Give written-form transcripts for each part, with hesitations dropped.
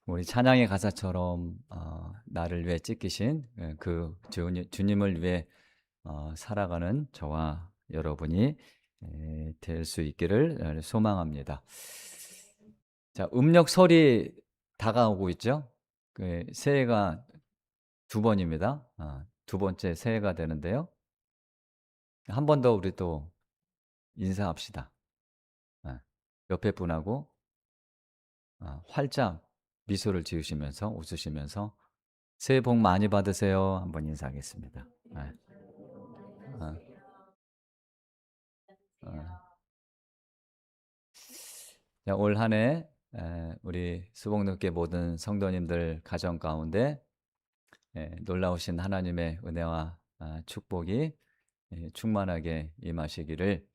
우리 찬양의 가사처럼 나를 위해 찢기신 그 주님을 위해 살아가는 저와 여러분이 될 수 있기를 소망합니다. 자, 음력설이 다가오고 있죠. 새해가 두 번입니다. 두 번째 새해가 되는데요. 한 번 더 우리 또 인사합시다. 아, 옆에 분하고 활짝 미소를 지으시면서 웃으시면서 새해 복 많이 받으세요. 한번 인사하겠습니다. 네. 어, 어. 자, 올 한해 우리 수복늦게 모든 성도님들 가정 가운데 놀라우신 하나님의 은혜와 축복이 충만하게 임하시기를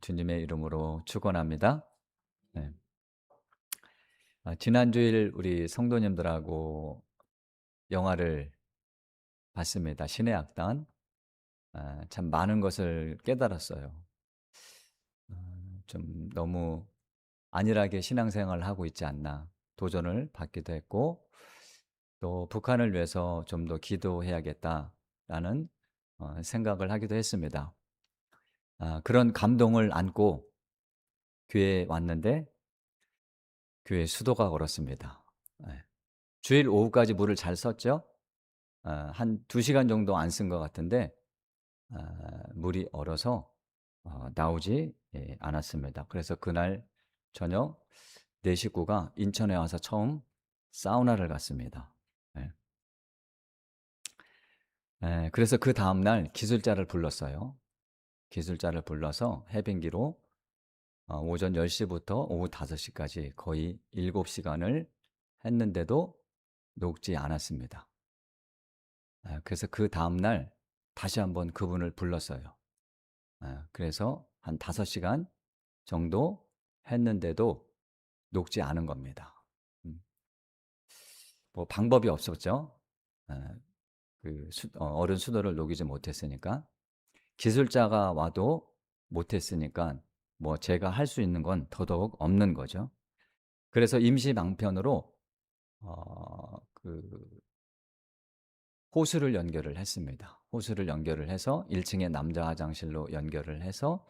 주님의 이름으로 축원합니다. 네. 지난주일 우리 성도님들하고 영화를 봤습니다. 신의 악단. 참 많은 것을 깨달았어요. 좀 너무 안일하게 신앙생활을 하고 있지 않나 도전을 받기도 했고, 또 북한을 위해서 좀 더 기도해야겠다라는 생각을 하기도 했습니다. 그런 감동을 안고 교회에 왔는데 교회 수도가 얼었습니다. 예. 주일 오후까지 물을 잘 썼죠. 한 2시간 정도 안 쓴 것 같은데 물이 얼어서 나오지 않았습니다. 그래서 그날 저녁 네 식구가 인천에 와서 처음 사우나를 갔습니다. 예. 그래서 그 다음날 기술자를 불렀어요. 기술자를 불러서 해빙기로 오전 10시부터 오후 5시까지 거의 7시간을 했는데도 녹지 않았습니다. 그래서 그 다음날 다시 한번 그분을 불렀어요. 그래서 한 5시간 정도 했는데도 녹지 않은 겁니다. 음. 뭐 방법이 없었죠. 에, 어른 수도를 녹이지 못했으니까. 기술자가 와도 못했으니까 뭐 제가 할 수 있는 건 더더욱 없는 거죠. 그래서 임시 방편으로 그 호수를 연결을 했습니다. 호수를 연결을 해서 1층에 남자 화장실로 연결을 해서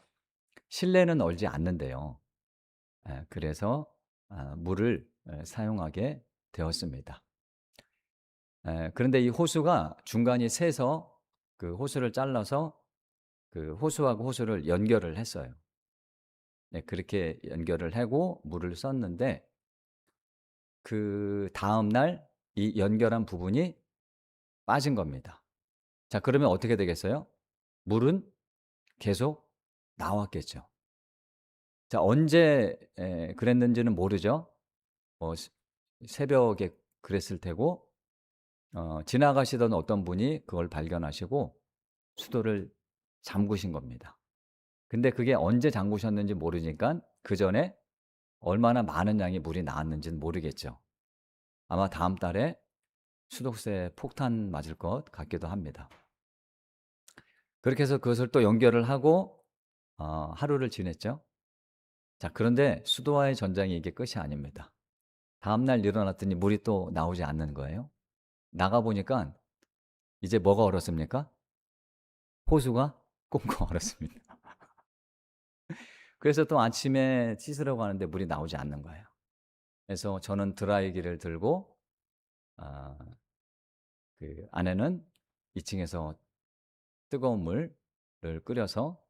실내는 얼지 않는데요. 그래서 물을 사용하게 되었습니다. 그런데 이 호수가 중간이 새서 그 호수를 잘라서 그 호수하고 호수를 연결을 했어요. 네, 그렇게 연결을 하고 물을 썼는데 그 다음 날 이 연결한 부분이 빠진 겁니다. 자, 그러면 어떻게 되겠어요? 물은 계속 나왔겠죠. 자, 언제 그랬는지는 모르죠. 새벽에 그랬을 테고 지나가시던 어떤 분이 그걸 발견하시고 수도를 잠그신 겁니다. 근데 그게 언제 잠그셨는지 모르니까 그 전에 얼마나 많은 양의 물이 나왔는지는 모르겠죠. 아마 다음 달에 수도세 폭탄 맞을 것 같기도 합니다. 그렇게 해서 그것을 또 연결을 하고 하루를 지냈죠. 자, 그런데 수도와의 전쟁이 이게 끝이 아닙니다. 다음 날 일어났더니 물이 또 나오지 않는 거예요. 나가 보니까 이제 뭐가 얼었습니까? 호수가 꽁꽁 얼었습니다. 그래서 또 아침에 씻으려고 하는데 물이 나오지 않는 거예요. 그래서 저는 드라이기를 들고 아, 그 아내는 2층에서 뜨거운 물을 끓여서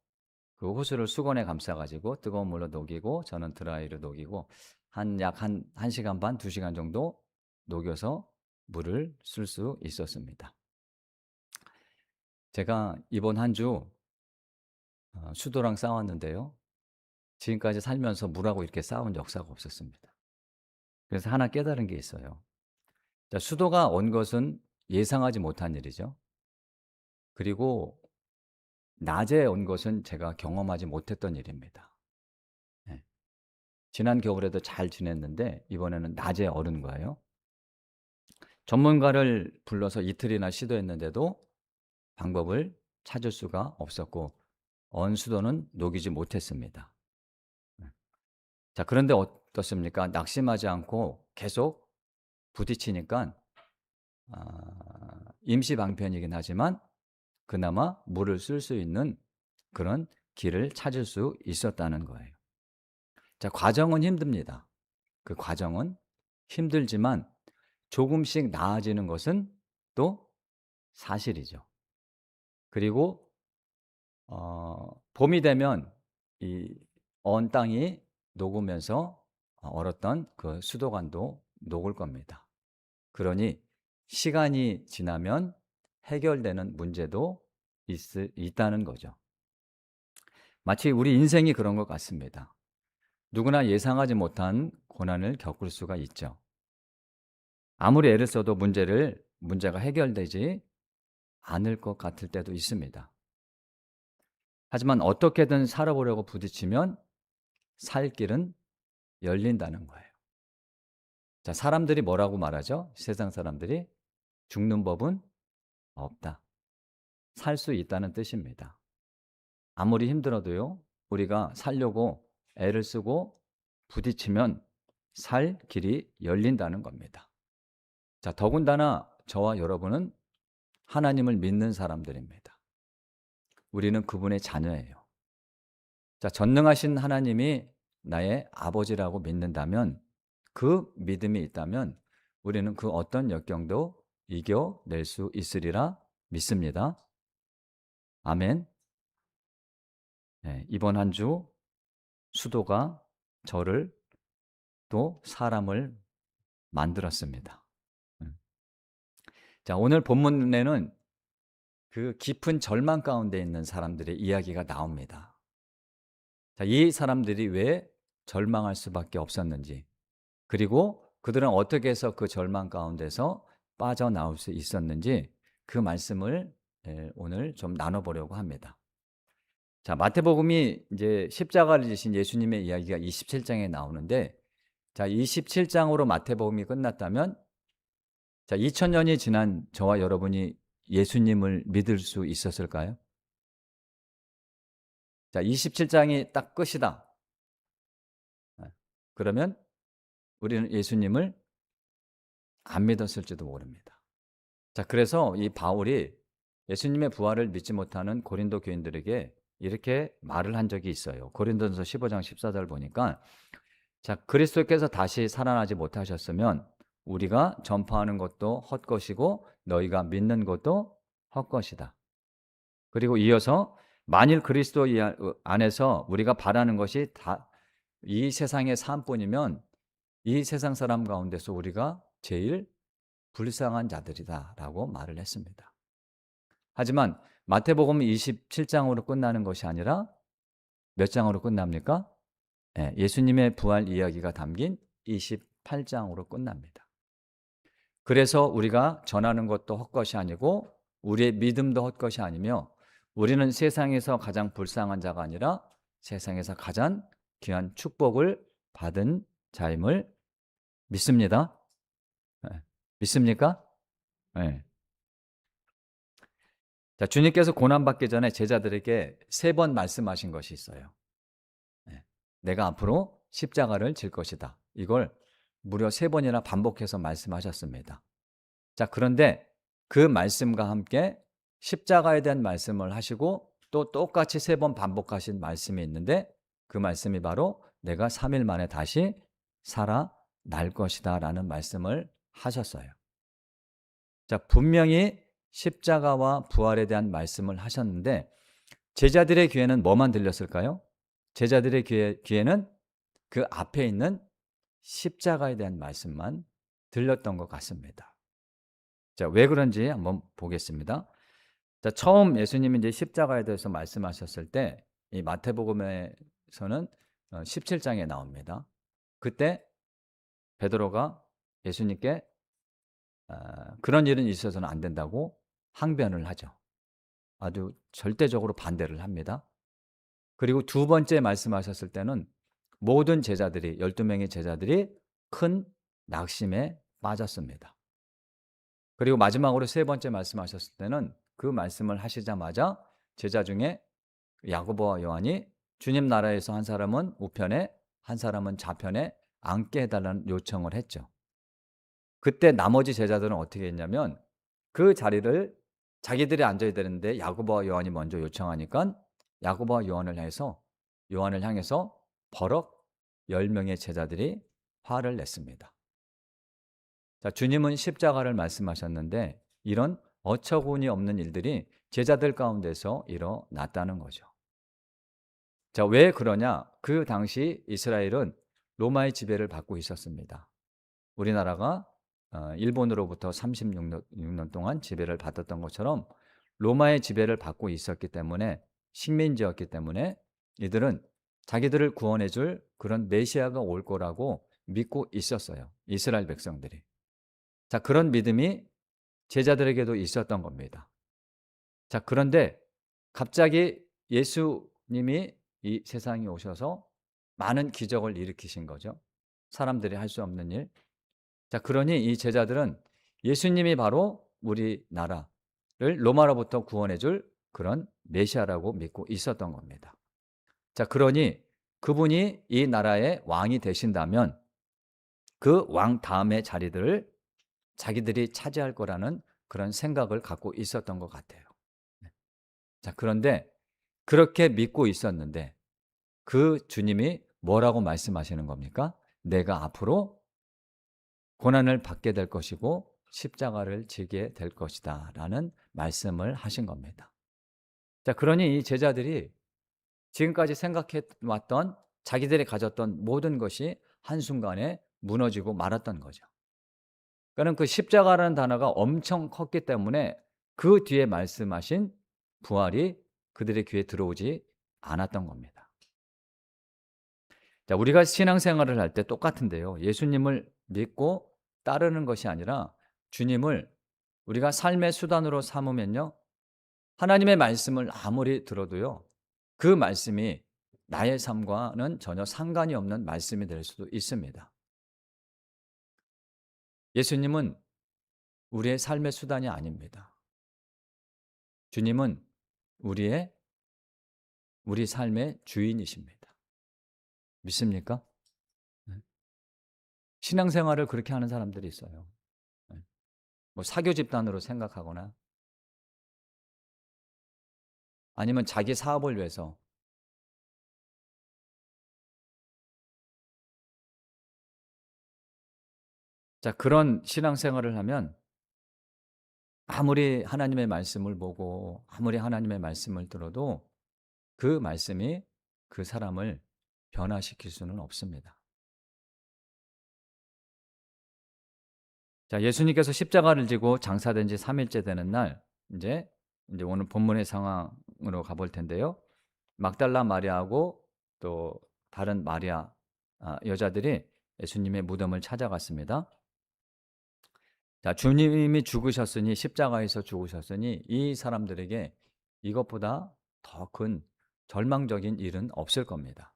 그 호수를 수건에 감싸 가지고 뜨거운 물로 녹이고 저는 드라이로 녹이고 한 1시간 반, 2시간 정도 녹여서 물을 쓸 수 있었습니다. 제가 이번 한 주 수도랑 싸웠는데요. 지금까지 살면서 물하고 이렇게 싸운 역사가 없었습니다. 그래서 하나 깨달은 게 있어요. 자, 수도가 온 것은 예상하지 못한 일이죠. 그리고 낮에 온 것은 제가 경험하지 못했던 일입니다. 예. 지난 겨울에도 잘 지냈는데 이번에는 낮에 얼은 거예요. 전문가를 불러서 이틀이나 시도했는데도 방법을 찾을 수가 없었고 언수도는 녹이지 못했습니다. 예. 자, 그런데 어떻습니까? 낙심하지 않고 계속 부딪히니까 임시 방편이긴 하지만 그나마 물을 쓸 수 있는 그런 길을 찾을 수 있었다는 거예요. 자, 과정은 힘듭니다. 그 과정은 힘들지만 조금씩 나아지는 것은 또 사실이죠. 그리고 봄이 되면 이 언 땅이 녹으면서 얼었던 그 수도관도 녹을 겁니다. 그러니 시간이 지나면 해결되는 문제도 있다는 거죠. 마치 우리 인생이 그런 것 같습니다. 누구나 예상하지 못한 고난을 겪을 수가 있죠. 아무리 애를 써도 문제가 해결되지 않을 것 같을 때도 있습니다. 하지만 어떻게든 살아보려고 부딪히면 살 길은 열린다는 거예요. 자, 사람들이 뭐라고 말하죠? 세상 사람들이 죽는 법은 없다. 살 수 있다는 뜻입니다. 아무리 힘들어도요, 우리가 살려고 애를 쓰고 부딪히면 살 길이 열린다는 겁니다. 자, 더군다나 저와 여러분은 하나님을 믿는 사람들입니다. 우리는 그분의 자녀예요. 자, 전능하신 하나님이 나의 아버지라고 믿는다면, 그 믿음이 있다면 우리는 그 어떤 역경도 이겨낼 수 있으리라 믿습니다. 아멘. 네, 이번 한 주 수도가 저를 또 사람을 만들었습니다. 자, 오늘 본문에는 그 깊은 절망 가운데 있는 사람들의 이야기가 나옵니다. 자, 이 사람들이 왜 절망할 수밖에 없었는지, 그리고 그들은 어떻게 해서 그 절망 가운데서 빠져나올 수 있었는지 그 말씀을 오늘 좀 나눠보려고 합니다. 자, 마태복음이 이제 십자가를 지신 예수님의 이야기가 27장에 나오는데, 자, 27장으로 마태복음이 끝났다면, 자, 2000년이 지난 저와 여러분이 예수님을 믿을 수 있었을까요? 자, 27장이 딱 끝이다. 그러면 우리는 예수님을 안 믿었을지도 모릅니다. 자, 그래서 이 바울이 예수님의 부활을 믿지 못하는 고린도 교인들에게 이렇게 말을 한 적이 있어요. 고린도전서 15장 14절 보니까, 자, 그리스도께서 다시 살아나지 못하셨으면 우리가 전파하는 것도 헛것이고 너희가 믿는 것도 헛것이다. 그리고 이어서 만일 그리스도 안에서 우리가 바라는 것이 다 이 세상의 삶뿐이면 이 세상 사람 가운데서 우리가 제일 불쌍한 자들이다라고 말을 했습니다. 하지만 마태복음 27장으로 끝나는 것이 아니라 몇 장으로 끝납니까? 예수님의 부활 이야기가 담긴 28장으로 끝납니다. 그래서 우리가 전하는 것도 헛것이 아니고 우리의 믿음도 헛것이 아니며 우리는 세상에서 가장 불쌍한 자가 아니라 세상에서 가장 귀한 축복을 받은 자임을 믿습니다. 믿습니까? 네. 자, 주님께서 고난받기 전에 제자들에게 3번 말씀하신 것이 있어요. 내가 앞으로 십자가를 질 것이다. 이걸 무려 3번이나 반복해서 말씀하셨습니다. 자, 그런데 그 말씀과 함께 십자가에 대한 말씀을 하시고 또 똑같이 3번 반복하신 말씀이 있는데, 그 말씀이 바로 내가 3일 만에 다시 살아날 것이다 라는 말씀을 하셨어요. 자, 분명히 십자가와 부활에 대한 말씀을 하셨는데 제자들의 귀에는 뭐만 들렸을까요? 제자들의 귀에는 그 앞에 있는 십자가에 대한 말씀만 들렸던 것 같습니다. 자, 왜 그런지 한번 보겠습니다. 자, 처음 예수님이 이제 십자가에 대해서 말씀하셨을 때 이 마태복음에서는 17장에 나옵니다. 그때 베드로가 예수님께 그런 일은 있어서는 안 된다고 항변을 하죠. 아주 절대적으로 반대를 합니다. 그리고 2번째 말씀하셨을 때는 모든 제자들이 12명의 제자들이 큰 낙심에 빠졌습니다. 그리고 마지막으로 3번째 말씀하셨을 때는 그 말씀을 하시자마자 제자 중에 야고보와 요한이 주님 나라에서 한 사람은 우편에 한 사람은 좌편에 앉게 해달라는 요청을 했죠. 그때 나머지 제자들은 어떻게 했냐면 그 자리를 자기들이 앉아야 되는데 야고보와 요한이 먼저 요청하니까 야고보와 요한을 향해서 버럭 10명의 제자들이 화를 냈습니다. 자, 주님은 십자가를 말씀하셨는데 이런 어처구니 없는 일들이 제자들 가운데서 일어났다는 거죠. 자, 왜 그러냐? 그 당시 이스라엘은 로마의 지배를 받고 있었습니다. 우리나라가 일본으로부터 36년 동안 지배를 받았던 것처럼 로마의 지배를 받고 있었기 때문에 식민지였기 때문에 이들은 자기들을 구원해 줄 그런 메시아가 올 거라고 믿고 있었어요. 이스라엘 백성들이. 자, 그런 믿음이 제자들에게도 있었던 겁니다. 자, 그런데 갑자기 예수님이 이 세상에 오셔서 많은 기적을 일으키신 거죠. 사람들이 할 수 없는 일. 자, 그러니 이 제자들은 예수님이 바로 우리나라를 로마로부터 구원해 줄 그런 메시아라고 믿고 있었던 겁니다. 자, 그러니 그분이 이 나라의 왕이 되신다면 그 왕 다음의 자리들을 자기들이 차지할 거라는 그런 생각을 갖고 있었던 것 같아요. 자, 그런데 그렇게 믿고 있었는데 그 주님이 뭐라고 말씀하시는 겁니까? 내가 앞으로 고난을 받게 될 것이고 십자가를 지게 될 것이다 라는 말씀을 하신 겁니다. 자, 그러니 이 제자들이 지금까지 생각해 왔던 자기들이 가졌던 모든 것이 한순간에 무너지고 말았던 거죠. 그러니까 그 십자가라는 단어가 엄청 컸기 때문에 그 뒤에 말씀하신 부활이 그들의 귀에 들어오지 않았던 겁니다. 자, 우리가 신앙생활을 할 때 똑같은데요. 예수님을 믿고 따르는 것이 아니라 주님을 우리가 삶의 수단으로 삼으면요. 하나님의 말씀을 아무리 들어도요. 그 말씀이 나의 삶과는 전혀 상관이 없는 말씀이 될 수도 있습니다. 예수님은 우리의 삶의 수단이 아닙니다. 주님은 우리 삶의 주인이십니다. 믿습니까? 네. 신앙생활을 그렇게 하는 사람들이 있어요. 네. 뭐 사교 집단으로 생각하거나 아니면 자기 사업을 위해서 자, 그런 신앙생활을 하면 아무리 하나님의 말씀을 보고 아무리 하나님의 말씀을 들어도 그 말씀이 그 사람을 변화시킬 수는 없습니다. 자, 예수님께서 십자가를 지고 장사된 지 3일째 되는 날 이제 오늘 본문의 상황으로 가볼 텐데요. 막달라 마리아하고 또 다른 마리아 여자들이 예수님의 무덤을 찾아갔습니다. 자, 주님이 죽으셨으니 십자가에서 죽으셨으니 이 사람들에게 이것보다 더 큰 절망적인 일은 없을 겁니다.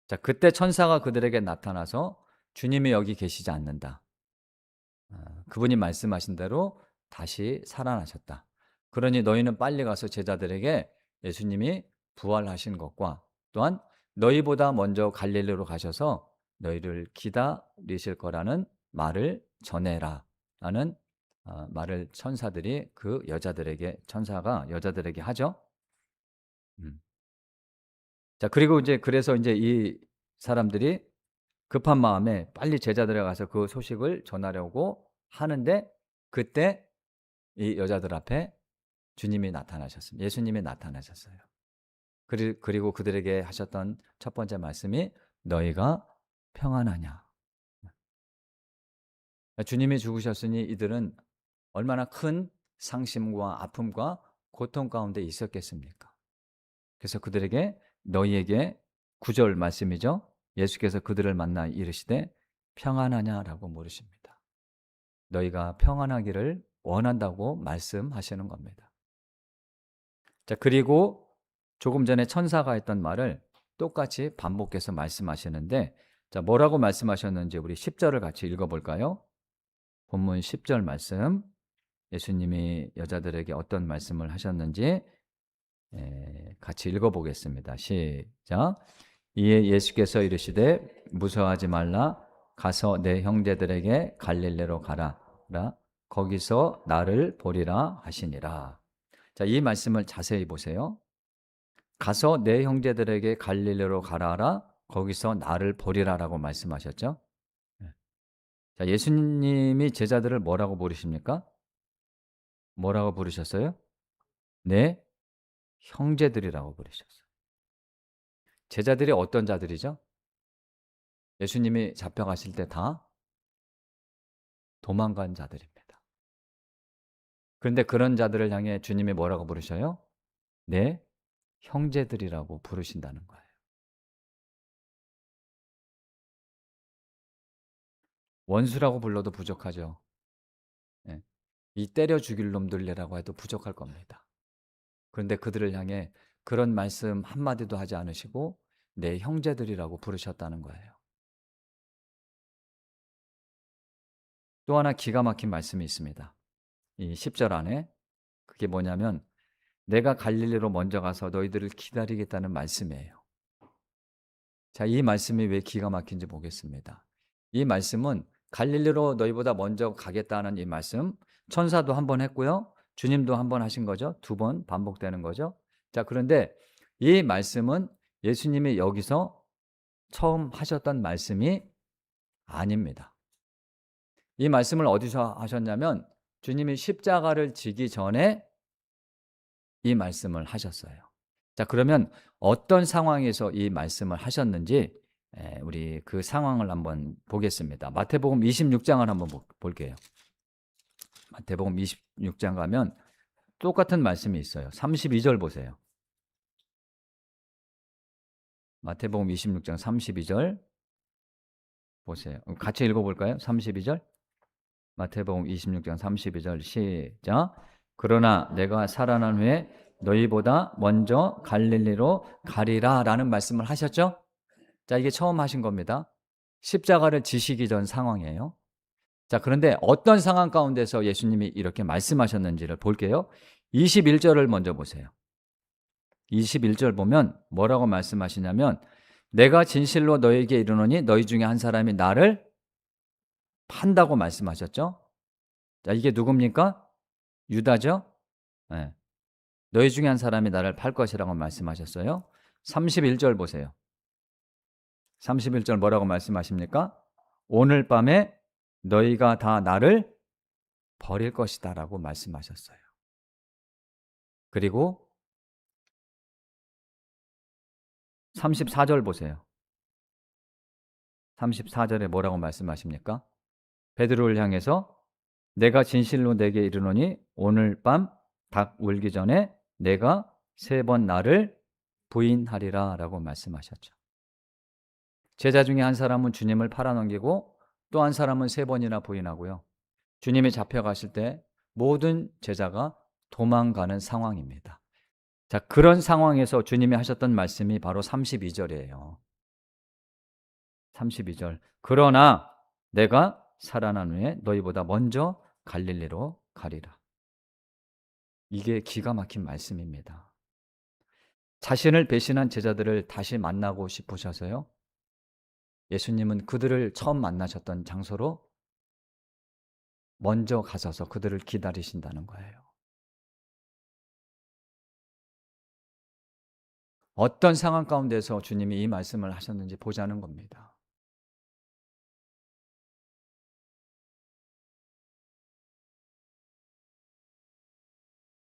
자, 그때 천사가 그들에게 나타나서 주님이 여기 계시지 않는다. 그분이 말씀하신 대로 다시 살아나셨다. 그러니 너희는 빨리 가서 제자들에게 예수님이 부활하신 것과 또한 너희보다 먼저 갈릴리로 가셔서 너희를 기다리실 거라는 말을 전해라 라는 말을 천사들이 천사가 여자들에게 하죠. 자, 그리고 그래서 이 사람들이 급한 마음에 빨리 제자들에 가서 그 소식을 전하려고 하는데 그때 이 여자들 앞에 주님이 나타나셨습니다. 예수님이 나타나셨어요. 그리고 그들에게 하셨던 첫 번째 말씀이 너희가 평안하냐. 주님이 죽으셨으니 이들은 얼마나 큰 상심과 아픔과 고통 가운데 있었겠습니까? 그래서 그들에게 너희에게 9절 말씀이죠. 예수께서 그들을 만나 이르시되 평안하냐라고 물으십니다. 너희가 평안하기를 원한다고 말씀하시는 겁니다. 자, 그리고 조금 전에 천사가 했던 말을 똑같이 반복해서 말씀하시는데 자, 뭐라고 말씀하셨는지 우리 10절을 같이 읽어볼까요? 본문 10절 말씀 예수님이 여자들에게 어떤 말씀을 하셨는지 같이 읽어보겠습니다. 시작. 이에 예수께서 이르시되 무서워하지 말라 가서 내 형제들에게 갈릴리로 가라. 거기서 나를 보리라 하시니라. 자, 이 말씀을 자세히 보세요. 가서 내 형제들에게 갈릴리로 가라라. 거기서 나를 보리라라고 말씀하셨죠. 네. 자, 예수님이 제자들을 뭐라고 부르십니까? 뭐라고 부르셨어요? 내 형제들이라고 부르셨어요. 제자들이 어떤 자들이죠? 예수님이 잡혀가실 때 다 도망간 자들입니다. 그런데 그런 자들을 향해 주님이 뭐라고 부르셔요? 내 형제들이라고 부르신다는 거예요. 원수라고 불러도 부족하죠. 예. 이 때려 죽일 놈들이라고 해도 부족할 겁니다. 그런데 그들을 향해 그런 말씀 한마디도 하지 않으시고 내 형제들이라고 부르셨다는 거예요. 또 하나 기가 막힌 말씀이 있습니다. 이 10절 안에. 그게 뭐냐면 내가 갈릴리로 먼저 가서 너희들을 기다리겠다는 말씀이에요. 자, 이 말씀이 왜 기가 막힌지 보겠습니다. 이 말씀은 갈릴리로 너희보다 먼저 가겠다는 이 말씀, 천사도 한 번 했고요. 주님도 한 번 하신 거죠. 2번 반복되는 거죠. 자, 그런데 이 말씀은 예수님이 여기서 처음 하셨던 말씀이 아닙니다. 이 말씀을 어디서 하셨냐면 주님이 십자가를 지기 전에 이 말씀을 하셨어요. 자, 그러면 어떤 상황에서 이 말씀을 하셨는지 우리 그 상황을 한번 보겠습니다. 마태복음 26장을 한번 볼게요. 마태복음 26장 가면 똑같은 말씀이 있어요. 32절 보세요. 마태복음 26장 32절 보세요. 같이 읽어볼까요? 32절. 마태복음 26장 32절 시작. 그러나 내가 살아난 후에 너희보다 먼저 갈릴리로 가리라 라는 말씀을 하셨죠? 자, 이게 처음 하신 겁니다. 십자가를 지시기 전 상황이에요. 자, 그런데 어떤 상황 가운데서 예수님이 이렇게 말씀하셨는지를 볼게요. 21절을 먼저 보세요. 21절 보면 뭐라고 말씀하시냐면 내가 진실로 너에게 이르노니 너희 중에 한 사람이 나를 판다고 말씀하셨죠. 자, 이게 누굽니까? 유다죠. 네. 너희 중에 한 사람이 나를 팔 것이라고 말씀하셨어요. 31절 보세요. 31절 뭐라고 말씀하십니까? 오늘 밤에 너희가 다 나를 버릴 것이다 라고 말씀하셨어요. 그리고 34절 보세요. 34절에 뭐라고 말씀하십니까? 베드로를 향해서 내가 진실로 내게 이르노니 오늘 밤 닭 울기 전에 내가 3번 나를 부인하리라 라고 말씀하셨죠. 제자 중에 한 사람은 주님을 팔아넘기고 또 한 사람은 3번이나 부인하고요. 주님이 잡혀가실 때 모든 제자가 도망가는 상황입니다. 자, 그런 상황에서 주님이 하셨던 말씀이 바로 32절이에요. 32절. 그러나 내가 살아난 후에 너희보다 먼저 갈릴리로 가리라. 이게 기가 막힌 말씀입니다. 자신을 배신한 제자들을 다시 만나고 싶으셔서요. 예수님은 그들을 처음 만나셨던 장소로 먼저 가셔서 그들을 기다리신다는 거예요. 어떤 상황 가운데서 주님이 이 말씀을 하셨는지 보자는 겁니다.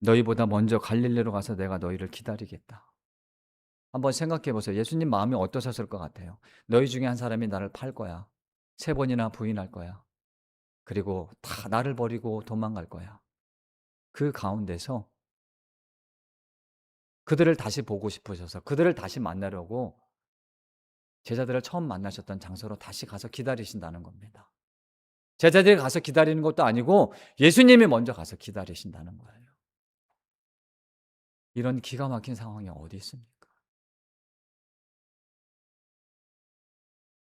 너희보다 먼저 갈릴리로 가서 내가 너희를 기다리겠다. 한번 생각해 보세요. 예수님 마음이 어떠셨을 것 같아요? 너희 중에 한 사람이 나를 팔 거야. 3번이나 부인할 거야. 그리고 다 나를 버리고 도망갈 거야. 그 가운데서 그들을 다시 보고 싶으셔서 그들을 다시 만나려고 제자들을 처음 만나셨던 장소로 다시 가서 기다리신다는 겁니다. 제자들이 가서 기다리는 것도 아니고 예수님이 먼저 가서 기다리신다는 거예요. 이런 기가 막힌 상황이 어디 있습니까?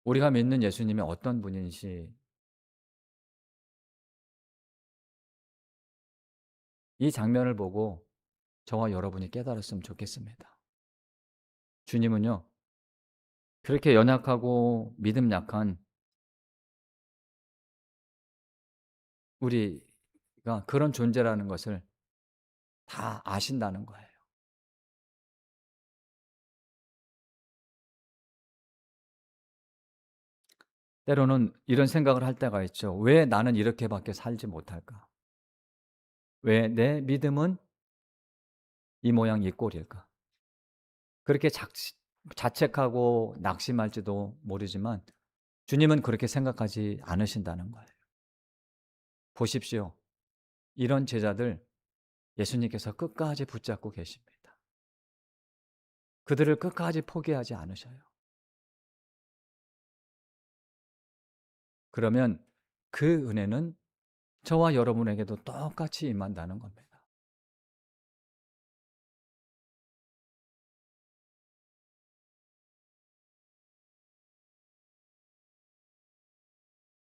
우리가 믿는 예수님이 어떤 분인지 이 장면을 보고 저와 여러분이 깨달았으면 좋겠습니다. 주님은요, 그렇게 연약하고 믿음 약한 우리가 그런 존재라는 것을 다 아신다는 거예요. 때로는 이런 생각을 할 때가 있죠. '왜 나는 이렇게밖에 살지 못할까? 왜 내 믿음은 이 모양 이 꼴일까?' 그렇게 자책하고 낙심할지도 모르지만 주님은 그렇게 생각하지 않으신다는 거예요. 보십시오. 이런 제자들 예수님께서 끝까지 붙잡고 계십니다. 그들을 끝까지 포기하지 않으셔요. 그러면 그 은혜는 저와 여러분에게도 똑같이 임한다는 겁니다.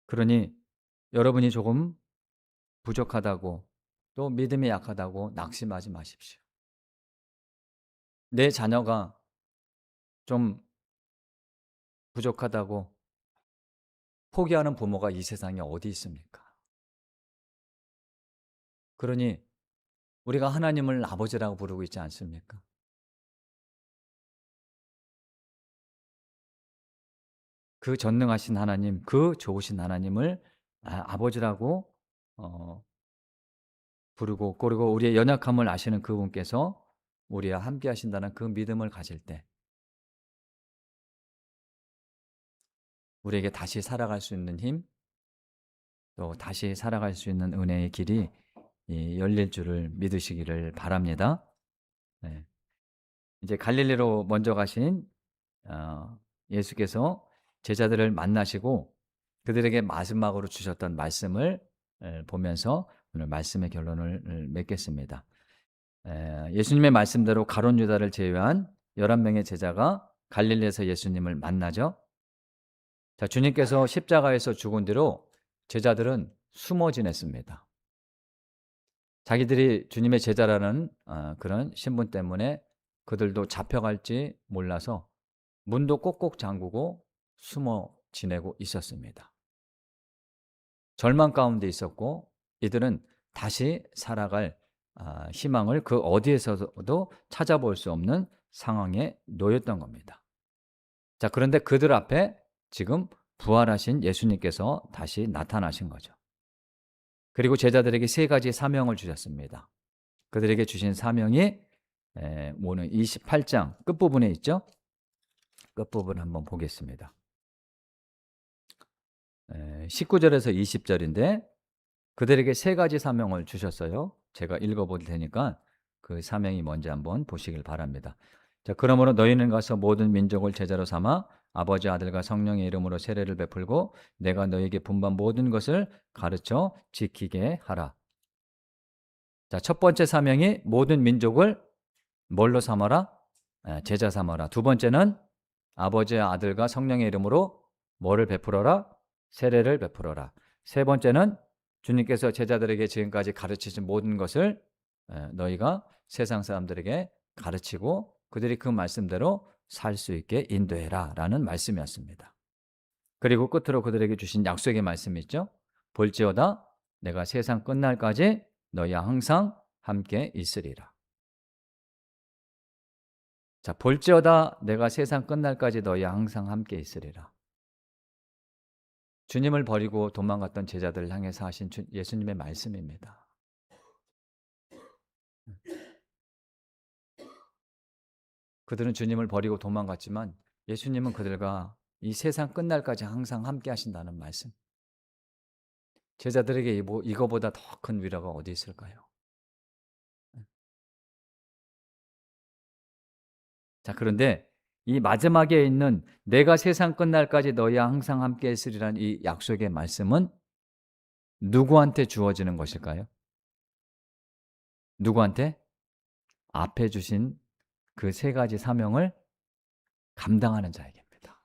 그러니 여러분이 조금 부족하다고 또 믿음이 약하다고 낙심하지 마십시오. 내 자녀가 좀 부족하다고 포기하는 부모가 이 세상에 어디 있습니까? 그러니 우리가 하나님을 아버지라고 부르고 있지 않습니까? 그 전능하신 하나님, 그 좋으신 하나님을 아버지라고 어 부르고, 그리고 우리의 연약함을 아시는 그분께서 우리와 함께 하신다는 그 믿음을 가질 때 우리에게 다시 살아갈 수 있는 힘, 또 다시 살아갈 수 있는 은혜의 길이 열릴 줄을 믿으시기를 바랍니다. 네. 이제 갈릴리로 먼저 가신 예수께서 제자들을 만나시고 그들에게 마지막으로 주셨던 말씀을 보면서 오늘 말씀의 결론을 맺겠습니다. 예수님의 말씀대로 가룟 유다를 제외한 11명의 제자가 갈릴리에서 예수님을 만나죠. 자, 주님께서 십자가에서 죽은 뒤로 제자들은 숨어 지냈습니다. 자기들이 주님의 제자라는 그런 신분 때문에 그들도 잡혀갈지 몰라서 문도 꼭꼭 잠그고 숨어 지내고 있었습니다. 절망 가운데 있었고 이들은 다시 살아갈 희망을 그 어디에서도 찾아볼 수 없는 상황에 놓였던 겁니다. 자, 그런데 그들 앞에 지금 부활하신 예수님께서 다시 나타나신 거죠. 그리고 제자들에게 세 가지 사명을 주셨습니다. 그들에게 주신 사명이 오늘 28장 끝부분에 있죠. 끝부분 한번 보겠습니다. 19절에서 20절인데 그들에게 세 가지 사명을 주셨어요. 제가 읽어볼 테니까 그 사명이 뭔지 한번 보시길 바랍니다. 자, 그러므로 너희는 가서 모든 민족을 제자로 삼아 아버지 아들과 성령의 이름으로 세례를 베풀고 내가 너희에게 분반 모든 것을 가르쳐 지키게 하라. 자, 첫 번째 사명이 모든 민족을 뭘로 삼아라? 제자 삼아라. 두 번째는 아버지의 아들과 성령의 이름으로 뭐를 베풀어라? 세례를 베풀어라. 세 번째는 주님께서 제자들에게 지금까지 가르치신 모든 것을 너희가 세상 사람들에게 가르치고 그들이 그 말씀대로 살 수 있게 인도해라 라는 말씀이었습니다. 그리고 끝으로 그들에게 주신 약속의 말씀이 있죠. 볼지어다 내가 세상 끝날까지 너희와 항상 함께 있으리라. 자, 볼지어다 내가 세상 끝날까지 너희와 항상 함께 있으리라. 주님을 버리고 도망갔던 제자들을 향해서 하신 예수님의 말씀입니다. 그들은 주님을 버리고 도망갔지만 예수님은 그들과 이 세상 끝날까지 항상 함께 하신다는 말씀. 제자들에게 이거보다 더 큰 위로가 어디 있을까요? 자, 그런데 이 마지막에 있는 내가 세상 끝날까지 너희와 항상 함께 있으리라는 이 약속의 말씀은 누구한테 주어지는 것일까요? 누구한테? 앞에 주신 그 세 가지 사명을 감당하는 자에게입니다.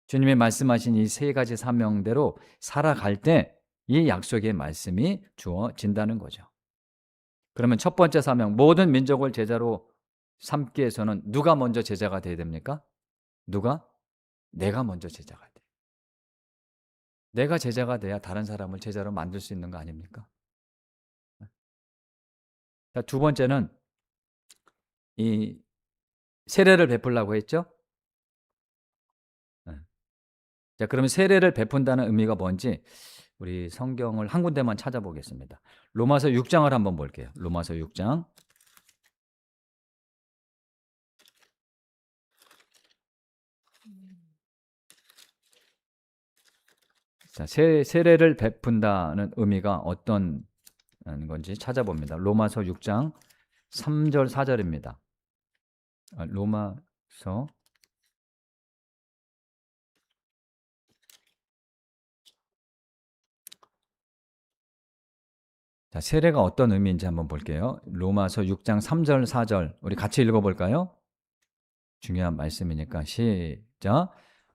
주님의 말씀하신 이 세 가지 사명대로 살아갈 때 이 약속의 말씀이 주어진다는 거죠. 그러면 첫 번째 사명, 모든 민족을 제자로 삼기 위해서는 누가 먼저 제자가 돼야 됩니까? 누가? 내가 먼저 제자가 돼. 내가 제자가 돼야 다른 사람을 제자로 만들 수 있는 거 아닙니까? 자, 두 번째는 이 세례를 베풀라고 했죠? 예. 자, 그러면 세례를 베푼다는 의미가 뭔지 우리 성경을 한 군데만 찾아보겠습니다. 로마서 6장을 한번 볼게요. 로마서 6장. 자, 세례를 베푼다는 의미가 어떤 건지 찾아봅니다. 로마서 6장 3절 4절입니다. 로마서 자, 세례가 어떤 의미인지 한번 볼게요. 로마서 6장 3절 4절 우리 같이 읽어볼까요? 중요한 말씀이니까 시작.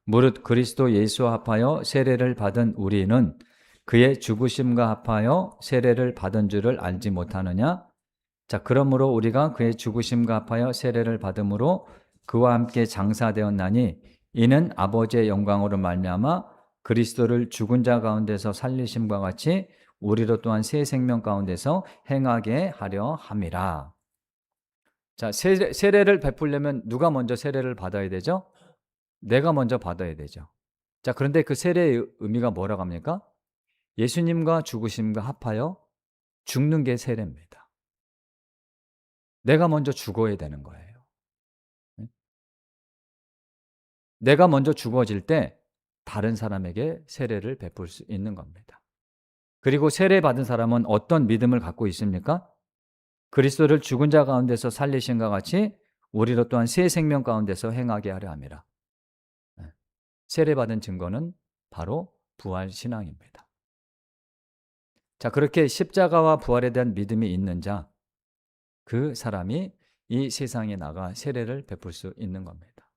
무릇 그리스도 예수와 합하여 세례를 받은 우리는 그의 죽으심과 합하여 세례를 받은 줄을 알지 못하느냐? 자, 그러므로 우리가 그의 죽으심과 합하여 세례를 받음으로 그와 함께 장사되었나니 이는 아버지의 영광으로 말미암아 그리스도를 죽은 자 가운데서 살리심과 같이 우리로 또한 새 생명 가운데서 행하게 하려 함이라. 자, 세례를 베풀려면 누가 먼저 세례를 받아야 되죠? 내가 먼저 받아야 되죠. 자, 그런데 그 세례의 의미가 뭐라고 합니까? 예수님과 죽으심과 합하여 죽는 게 세례입니다. 내가 먼저 죽어야 되는 거예요. 내가 먼저 죽어질 때 다른 사람에게 세례를 베풀 수 있는 겁니다. 그리고 세례 받은 사람은 어떤 믿음을 갖고 있습니까? 그리스도를 죽은 자 가운데서 살리신과 같이 우리로 또한 새 생명 가운데서 행하게 하려 함이라. 세례 받은 증거는 바로 부활 신앙입니다. 자, 그렇게 십자가와 부활에 대한 믿음이 있는 자, 그 사람이 이 세상에 나가 세례를 베풀 수 있는 겁니다.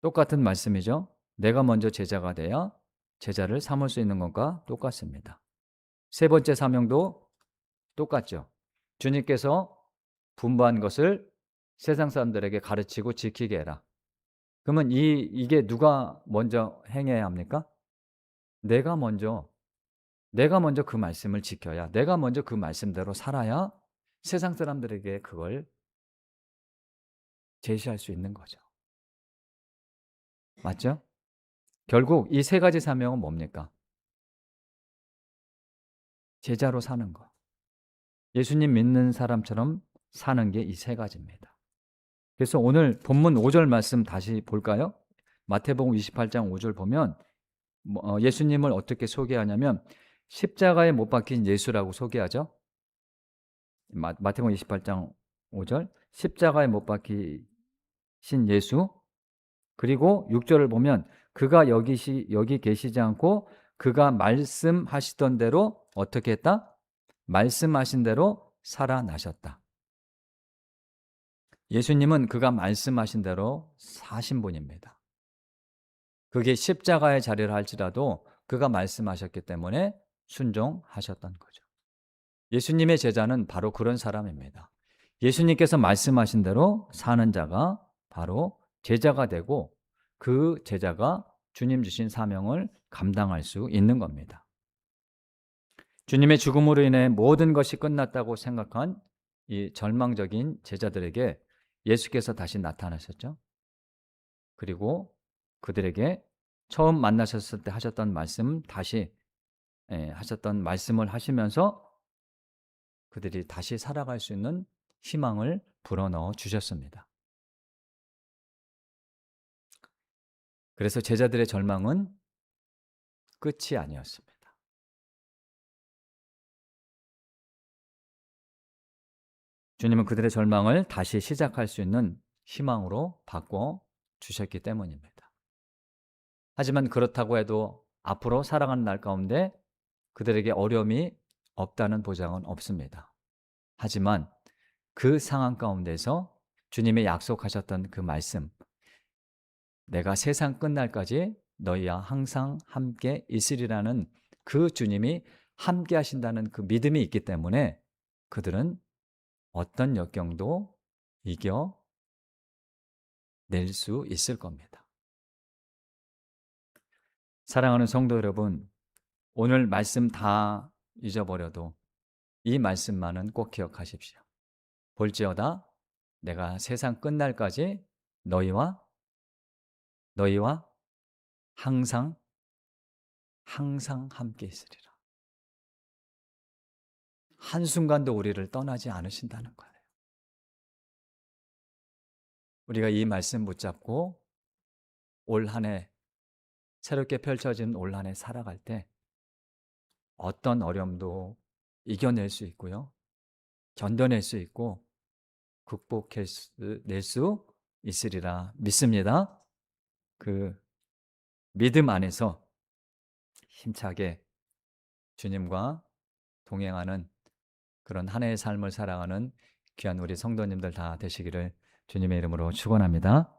똑같은 말씀이죠. 내가 먼저 제자가 돼야 제자를 삼을 수 있는 것과 똑같습니다. 세 번째 사명도 똑같죠. 주님께서 분부한 것을 세상 사람들에게 가르치고 지키게 해라. 그러면 이게 누가 먼저 행해야 합니까? 내가 먼저 그 말씀을 지켜야, 내가 먼저 그 말씀대로 살아야 세상 사람들에게 그걸 제시할 수 있는 거죠. 맞죠? 결국 이 세 가지 사명은 뭡니까? 제자로 사는 거. 예수님 믿는 사람처럼 사는 게 이 세 가지입니다. 그래서 오늘 본문 5절 말씀 다시 볼까요? 마태복음 28장 5절 보면 예수님을 어떻게 소개하냐면 십자가에 못 박힌 예수라고 소개하죠. 마태복음 28장 5절 십자가에 못 박히신 예수. 그리고 6절을 보면 그가 여기 계시지 않고 그가 말씀하시던 대로 어떻게 했다? 말씀하신 대로 살아나셨다. 예수님은 그가 말씀하신 대로 사신 분입니다. 그게 십자가의 자리를 할지라도 그가 말씀하셨기 때문에 순종하셨던 거죠. 예수님의 제자는 바로 그런 사람입니다. 예수님께서 말씀하신 대로 사는 자가 바로 제자가 되고 그 제자가 주님 주신 사명을 감당할 수 있는 겁니다. 주님의 죽음으로 인해 모든 것이 끝났다고 생각한 이 절망적인 제자들에게 예수께서 다시 나타나셨죠. 그리고 그들에게 처음 만나셨을 때 하셨던 말씀 다시 하셨던 말씀을 하시면서 그들이 다시 살아갈 수 있는 희망을 불어넣어 주셨습니다. 그래서 제자들의 절망은 끝이 아니었습니다. 주님은 그들의 절망을 다시 시작할 수 있는 희망으로 바꿔 주셨기 때문입니다. 하지만 그렇다고 해도 앞으로 살아가는 날 가운데 그들에게 어려움이 없다는 보장은 없습니다. 하지만 그 상황 가운데서 주님의 약속하셨던 그 말씀, 내가 세상 끝날까지 너희와 항상 함께 있으리라는 그 주님이 함께 하신다는 그 믿음이 있기 때문에 그들은 어떤 역경도 이겨낼 수 있을 겁니다. 사랑하는 성도 여러분, 오늘 말씀 다 잊어버려도 이 말씀만은 꼭 기억하십시오. 볼지어다 내가 세상 끝날까지 너희와 항상 함께 있으리라. 한순간도 우리를 떠나지 않으신다는 거예요. 우리가 이 말씀 붙잡고 올 한 해, 새롭게 펼쳐진 올 한 해 살아갈 때 어떤 어려움도 이겨낼 수 있고요. 견뎌낼 수 있고 낼 수 있으리라 믿습니다. 그 믿음 안에서 힘차게 주님과 동행하는 그런 한 해의 삶을 살아가는 귀한 우리 성도님들 다 되시기를 주님의 이름으로 축원합니다.